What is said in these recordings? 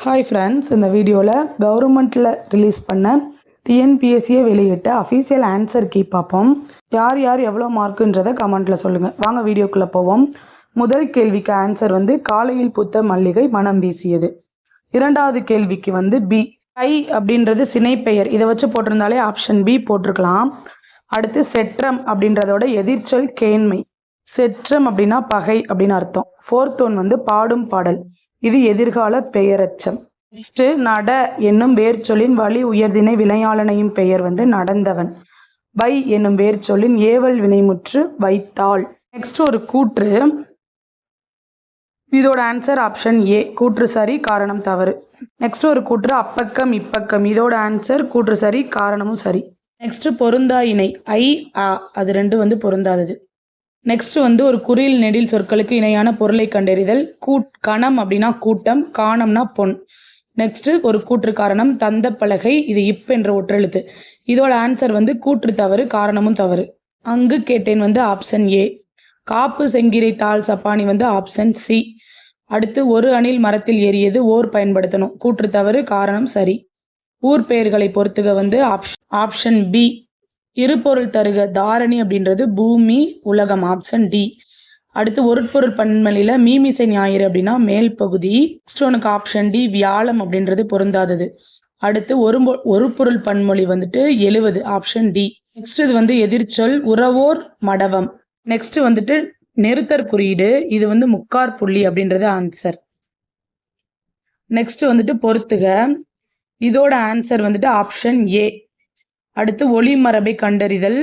Hi friends, இந்த வீடியோவில் கவர்மெண்ட்டில் ரிலீஸ் பண்ண டிஎன்பிஎஸ்சியை வெளியிட்ட அஃபீஷியல் ஆன்சர் கீ பார்ப்போம். யார் யார் எவ்வளோ மார்க்குன்றதை கமெண்ட்டில் சொல்லுங்கள். வாங்க வீடியோக்குள்ளே போவோம். முதல் கேள்விக்கு ஆன்சர் காலையில் பூத்த மல்லிகை மனம் வீசியது. இரண்டாவது கேள்விக்கு பி. கை அப்படின்றது சினைப்பெயர், இதை வச்சு போட்டிருந்தாலே ஆப்ஷன் பி போட்டிருக்கலாம். அடுத்து செற்றம் அப்படின்றதோட எதிர்ச்சொல் கேண்மை. செற்றம் அப்படின்னா பகை அப்படின்னு அர்த்தம். ஃபோர்த் ஒன் பாடும் பாடல், இது எதிர்கால பெயரச்சம். நெக்ஸ்ட் நட என்னும் வேர்ச்சொல்லின் வழி உயர்திணை வினையாளனையும் பெயர் நடந்தவன். வை என்னும் வேர்ச்சொல்லின் ஏவல் வினைமுற்று வைத்தாள். நெக்ஸ்ட் ஒரு கூற்று, இதோட ஆன்சர் ஆப்ஷன் ஏ, கூற்று சரி காரணம் தவறு. நெக்ஸ்ட் ஒரு கூற்று அப்பக்கம் இப்பக்கம், இதோட ஆன்சர் கூற்று சரி காரணமும் சரி. நெக்ஸ்ட் பொருந்தா இணை ஐ ஆ, அது ரெண்டு பொருந்தாதது. நெக்ஸ்ட் ஒரு குறில் நெடில் சொற்களுக்கு இணையான பொருளை கண்டறிதல். கணம் அப்படின்னா கூட்டம், காணம்னா பொன். நெக்ஸ்ட் ஒரு கூற்று காரணம் தந்த பலகை, இது இப் என்ற ஒற்றெழுத்து. இதோட ஆன்சர் கூற்று தவறு காரணமும் தவறு. அங்கு கேட்டேன் ஆப்ஷன் ஏ. காப்பு செங்கீரை தாள் சப்பானி ஆப்ஷன் சி. அடுத்து ஒரு அணில் மரத்தில் ஏறியது ஓர் பயன்படுத்தணும், கூற்று தவறு காரணம் சரி. ஊர் பெயர்களை பொறுத்துக ஆப்ஷன் பி. இருபொருள் தருக தாரணி அப்படின்றது பூமி உலகம், ஆப்ஷன் டி. அடுத்து ஒருபொருள் பன்மொழியில மீமிசை ஞாயிறு அப்படின்னா மேல் பகுதி. நெக்ஸ்ட் ஒனுக்கு ஆப்ஷன் டி வியாழம் அப்படின்றது பொருந்தாதது. அடுத்து ஒரு பொருள் பன்மொழி 70, ஆப்ஷன் டி. நெக்ஸ்ட் இது எதிர்ச்சொல் உறவோர் மடவம். நெக்ஸ்ட் நெருத்தர் குறியீடு, இது முக்கார் புள்ளி அப்படின்றது ஆன்சர். நெக்ஸ்ட் பொறுத்துக, இதோட ஆன்சர் ஆப்ஷன் ஏ. அடுத்து ஒளிமரபை கண்டறிதல்.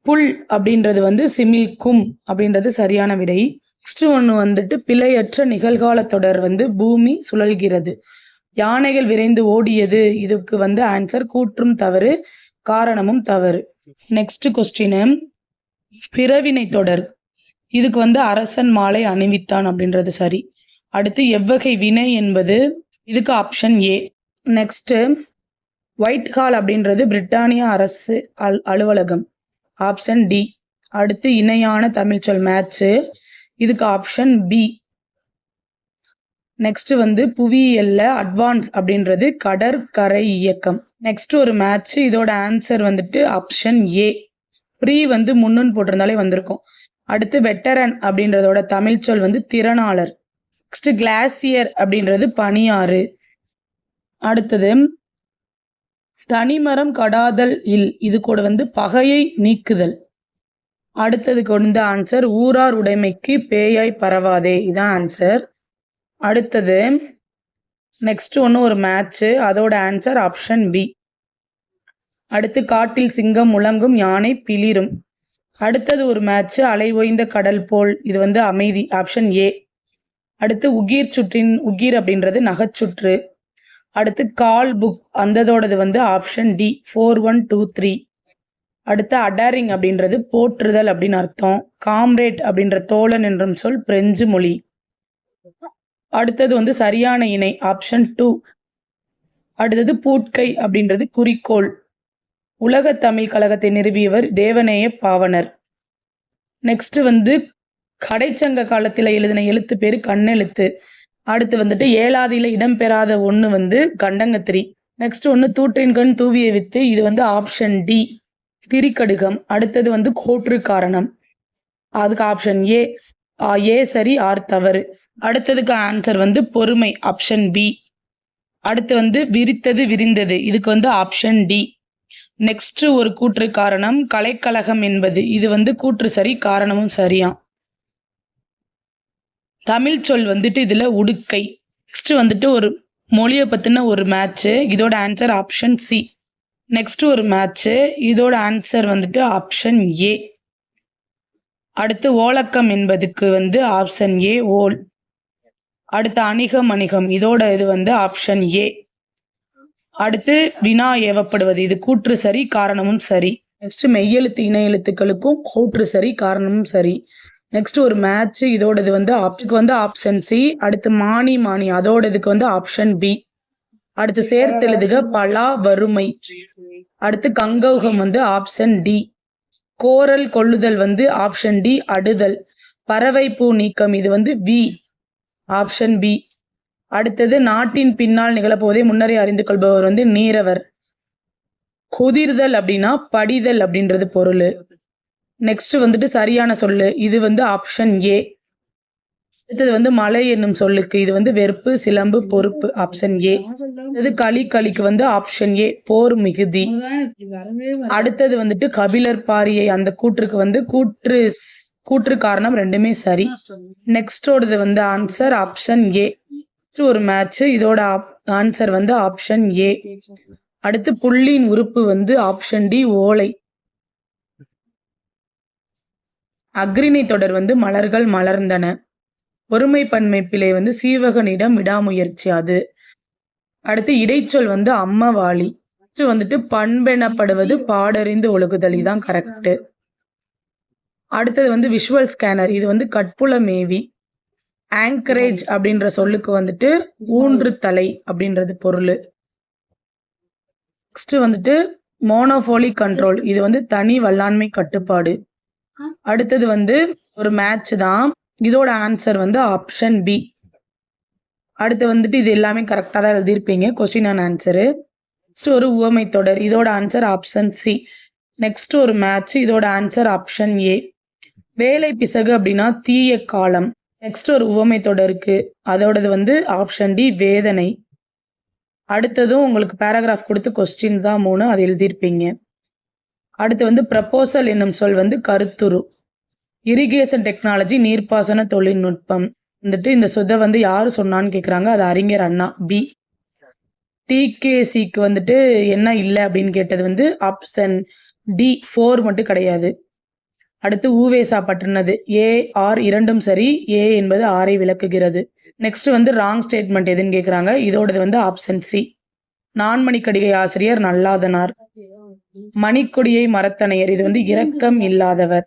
புல் அப்படின்றது சிமிழ்கும் அப்படின்றது சரியான விடை. நெக்ஸ்ட் ஒன்று பிழையற்ற நிகழ்கால தொடர் பூமி சுழல்கிறது. யானைகள் விரைந்து ஓடியது, இதுக்கு ஆன்சர் கூற்றும் தவறு காரணமும் தவறு. நெக்ஸ்ட் கொஸ்டின் பிறவினை தொடர், இதுக்கு அரசன் மாலை அணிவித்தான் அப்படின்றது சரி. அடுத்து எவ்வகை வினை என்பது, இதுக்கு option A. Next white hall அப்படின்றது பிரிட்டானியா அரசு அலுவலகம், ஆப்ஷன் டி. அடுத்து இணையான தமிழ் சொல் மேட்ச்சு, இதுக்கு ஆப்ஷன் பி. நெக்ஸ்ட் புவியியல்ல அட்வான்ஸ் அப்படின்றது கடற்கரை இயக்கம். நெக்ஸ்ட் ஒரு மேட்ச், இதோட ஆன்சர் ஆப்ஷன் ஏ. ப்ரீ முன்னுன்னு போட்டிருந்தாலே வந்திருக்கும். அடுத்து வெட்டரன் அப்படின்றதோட தமிழ் சொல் திறனாளர். நெக்ஸ்ட் கிளாசியர் அப்படின்றது பனியாறு. அடுத்தது தனிமரம் கடாதல் இல், இது கூட பகையை நீக்குதல். அடுத்ததுக்கு ஆன்சர் ஊரார் உடைமைக்கு பேயாய் பரவாதே, இதான் ஆன்சர். அடுத்தது நெக்ஸ்ட் ஒரு மேட்ச், அதோட ஆன்சர் ஆப்ஷன் பி. அடுத்து காட்டில் சிங்கம் முழங்கும் யானை பிளிரும். அடுத்தது ஒரு மேட்ச் அலை ஓய்ந்த கடல் போல், இது அமைதி, ஆப்ஷன் ஏ. அடுத்து உகீர் சுற்றின் உகீர் அப்படின்றது நகைச்சுற்று. அடுத்து கால் புக் அந்ததோடது ஆப்ஷன் டி 4123. அடுத்து அடாரிங் அப்படின்றது போற்றுதல் அப்படின்னு அர்த்தம். காம்ரேட் அப்படின்ற தோழன் என்றும் சொல் பிரெஞ்சு மொழி. அடுத்தது சரியான இணை, ஆப்ஷன் 2. அடுத்தது பூட்கை அப்படின்றது குறிக்கோள். உலக தமிழ் கழகத்தை நிறுவியவர் தேவநேய பாவனர். நெக்ஸ்ட் கடைச்சங்க காலத்தில் எழுதின எழுத்து பேரு கண்ணெழுத்து. அடுத்து ஏழாதியில இடம்பெறாத ஒன்று கண்டங்கத்திரி. நெக்ஸ்ட் தூற்றின் கண் தூவிய வித்து, இது ஆப்ஷன் டி திரிக்கடுகம். அடுத்தது கோற்று காரணம், அதுக்கு ஆப்ஷன் ஏ. ஏ சரி ஆர் தவறு. அடுத்ததுக்கு ஆன்சர் பொறுமை, ஆப்ஷன் பி. அடுத்து விரித்தது விரிந்தது, இதுக்கு ஆப்ஷன் டி. நெக்ஸ்ட் ஒரு கூற்று காரணம் கலைக்கழகம் என்பது, இது கூற்று சரி காரணமும் சரியா. தமிழ் சொல் இதுல உடுக்கை. நெக்ஸ்ட் ஒரு மொழியை பத்தின ஒரு மேட்ச், இதோட ஆன்சர் ஆப்ஷன் சி. நெக்ஸ்ட் ஒரு மேட்ச், இதோட ஆன்சர் ஆப்ஷன் ஏ. அடுத்து ஓலக்கம் என்பதுக்கு ஆப்ஷன் ஏ ஓல். அடுத்து அணிகம் அணிகம், இதோட இது ஆப்ஷன் ஏ. அடுத்து வினா ஏவப்படுவது, இது கூற்று சரி காரணமும் சரி. நெக்ஸ்ட் மெய்யெழுத்து இணை எழுத்துக்களுக்கும் கூற்று சரி காரணமும் சரி. நெக்ஸ்ட் ஒரு மேட்ச், இதோடது ஆப்ஷன் சி. அடுத்து மானி மானி, அதோடதுக்கு ஆப்ஷன் பி. அடுத்து சேர்த்தெழுதுக பலா வறுமை. அடுத்து கங்கௌகம் ஆப்ஷன் டி. கோரல் கொள்ளுதல் ஆப்ஷன் டி அடுதல். பறவை பூ நீக்கம், இது வி, ஆப்ஷன் பி. அடுத்தது நாட்டின் பின்னால் நிகழப்போவதை முன்னரே அறிந்து கொள்பவர் வந்து நீரவர். குதிர்தல் அப்படின்னா படிதல் அப்படின்றது பொருள். நெக்ஸ்ட் வந்துட்டு சரியான சொல்லு, இது வந்து ஆப்ஷன் ஏ. அடுத்தது வந்து மலை என்னும் சொல்லுக்கு இது வந்து வெறுப்பு, சிலம்பு, பொறுப்பு, ஆப்ஷன் ஏ. இது களிக்கு வந்து ஆப்ஷன் ஏ, போர் மிகுதி. அடுத்தது வந்துட்டு கபிலர் பாரியை, அந்த கூற்றுக்கு வந்து கூற்று காரணம் ரெண்டுமே சரி. நெக்ஸ்டோடது வந்து ஆன்சர் ஆப்ஷன் ஏ. ஒரு மேட்ச், இதோட ஆன்சர் வந்து ஆப்ஷன் ஏ. அடுத்து புள்ளியின் உறுப்பு வந்து ஆப்ஷன் டி, ஓலை. அக்ரிணை தொடர் வந்து மலர்கள் மலர்ந்தன. ஒருமை பன்மை பிழை வந்து சீவகனிடம் விடாமுயற்சி அது. அடுத்து இடைச்சொல் வந்து அம்மவாளி. வந்துட்டு பண்பெனப்படுவது பாடறிந்து ஒழுகுதல், இதான் கரெக்ட். அடுத்தது வந்து விஷுவல் ஸ்கேனர், இது வந்து கட்புல மேவி. ஆங்கரேஜ் அப்படின்ற சொல்லுக்கு வந்துட்டு ஊன்று தலை அப்படின்றது பொருள். நெக்ஸ்ட் வந்துட்டு மோனோபோலி கண்ட்ரோல், இது வந்து தனி வல்லாண்மை கட்டுப்பாடு. அடுத்தது வந்து ஒரு மேட்ச் தான், இதோட ஆன்சர் வந்து ஆப்ஷன் பி. அடுத்து வந்துட்டு இது எல்லாமே கரெக்டாக தான் எழுதியிருப்பீங்க, கொஸ்டின் அண்ட் ஆன்சரு. நெக்ஸ்ட் ஒரு உவமை தொடர், இதோட ஆன்சர் ஆப்ஷன் சி. நெக்ஸ்ட் ஒரு மேட்ச், இதோட ஆன்சர் ஆப்ஷன் ஏ. வேலை பிசகு அப்படின்னா தீய காலம். நெக்ஸ்ட் ஒரு உவமை தொடருக்கு, அதோடது வந்து ஆப்ஷன் டி, வேதனை. அடுத்ததும் உங்களுக்கு பேராகிராஃப் கொடுத்து கொஸ்டின் தான் 3, அது எழுதியிருப்பீங்க. அடுத்து வந்து ப்ரப்போசல் என்னும் சொல் வந்து கருத்துரு. இரிகேஷன் டெக்னாலஜி, நீர்ப்பாசன தொழில்நுட்பம். வந்துட்டு இந்த சொத்தை வந்து யார் சொன்னான்னு கேட்குறாங்க, அது அறிஞர் அண்ணா, பி. டிகேசிக்கு வந்துட்டு என்ன இல்லை அப்படின்னு கேட்டது வந்து ஆப்ஷன் டி, 4 மட்டும் கிடையாது. அடுத்து ஊவேசா பற்றினது, ஏ ஆர் இரண்டும் சரி, ஏ என்பது ஆரை விளக்குகிறது. நெக்ஸ்ட் வந்து ராங் ஸ்டேட்மெண்ட் எதுன்னு கேட்குறாங்க, இதோடது வந்து ஆப்ஷன் சி. நான்மணிக்கடிகை ஆசிரியர் நல்லாதனார். மணிக்கொடியை மரத்தனையர், இது வந்து இரக்கம் இல்லாதவர்.